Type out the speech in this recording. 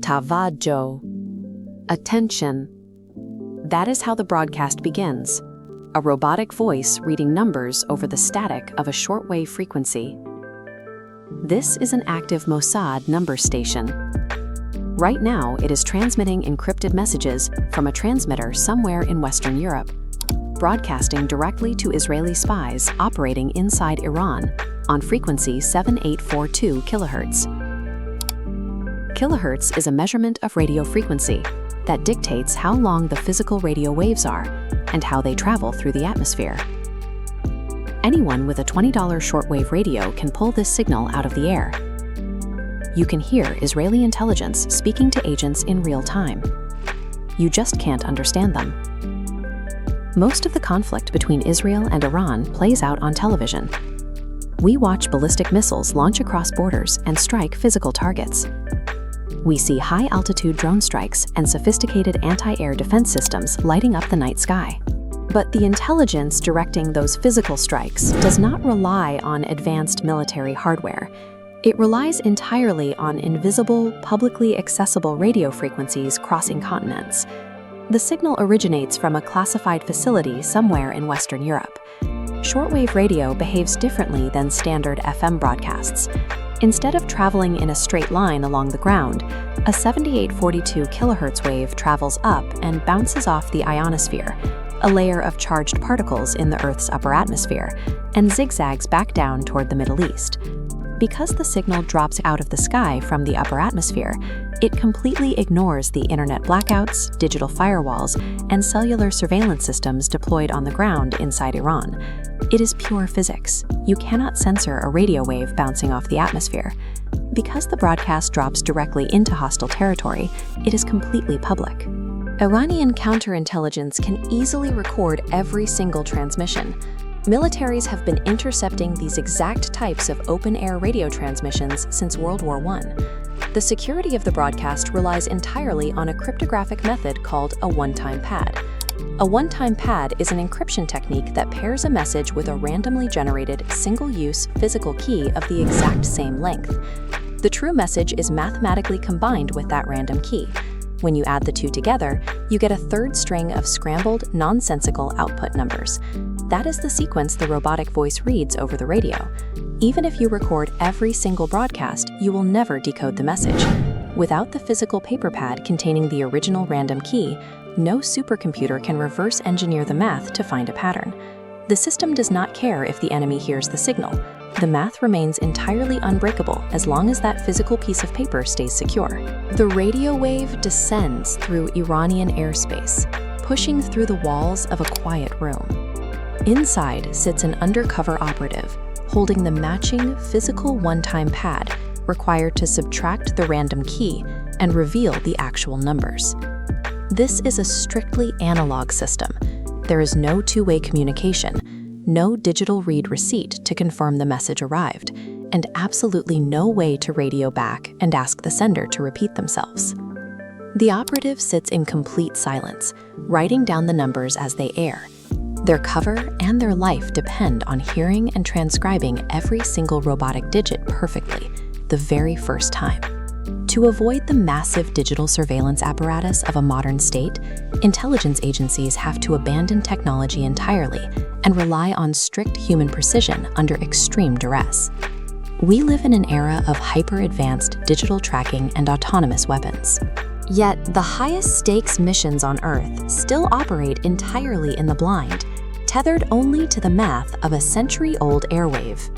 Tavajo. Attention. That is how the broadcast begins. A robotic voice reading numbers over the static of a shortwave frequency. This is an active Mossad number station. Right now, it is transmitting encrypted messages from a transmitter somewhere in Western Europe, broadcasting directly to Israeli spies operating inside Iran on frequency 7842 kHz. Kilohertz is a measurement of radio frequency that dictates how long the physical radio waves are and how they travel through the atmosphere. Anyone with a $20 shortwave radio can pull this signal out of the air. You can hear Israeli intelligence speaking to agents in real time. You just can't understand them. Most of the conflict between Israel and Iran plays out on television. We watch ballistic missiles launch across borders and strike physical targets. We see high-altitude drone strikes and sophisticated anti-air defense systems lighting up the night sky. But the intelligence directing those physical strikes does not rely on advanced military hardware. It relies entirely on invisible, publicly accessible radio frequencies crossing continents. The signal originates from a classified facility somewhere in Western Europe. Shortwave radio behaves differently than standard FM broadcasts. Instead of traveling in a straight line along the ground, a 7842 kHz wave travels up and bounces off the ionosphere, a layer of charged particles in the Earth's upper atmosphere, and zigzags back down toward the Middle East. Because the signal drops out of the sky from the upper atmosphere, it completely ignores the internet blackouts, digital firewalls, and cellular surveillance systems deployed on the ground inside Iran. It is pure physics. You cannot censor a radio wave bouncing off the atmosphere. Because the broadcast drops directly into hostile territory, it is completely public. Iranian counterintelligence can easily record every single transmission. Militaries have been intercepting these exact types of open-air radio transmissions since World War I. The security of the broadcast relies entirely on a cryptographic method called a one-time pad. A one-time pad is an encryption technique that pairs a message with a randomly generated, single-use physical key of the exact same length. The true message is mathematically combined with that random key. When you add the two together, you get a third string of scrambled, nonsensical output numbers. That is the sequence the robotic voice reads over the radio. Even if you record every single broadcast, you will never decode the message. Without the physical paper pad containing the original random key, no supercomputer can reverse engineer the math to find a pattern. The system does not care if the enemy hears the signal. The math remains entirely unbreakable as long as that physical piece of paper stays secure. The radio wave descends through Iranian airspace, pushing through the walls of a quiet room. Inside sits an undercover operative, holding the matching physical one-time pad required to subtract the random key and reveal the actual numbers. This is a strictly analog system. There is no two-way communication, no digital read receipt to confirm the message arrived, and absolutely no way to radio back and ask the sender to repeat themselves. The operative sits in complete silence, writing down the numbers as they air. Their cover and their life depend on hearing and transcribing every single robotic digit perfectly, the very first time. To avoid the massive digital surveillance apparatus of a modern state, intelligence agencies have to abandon technology entirely and rely on strict human precision under extreme duress. We live in an era of hyper-advanced digital tracking and autonomous weapons. Yet, the highest stakes missions on Earth still operate entirely in the blind, tethered only to the math of a century-old airwave.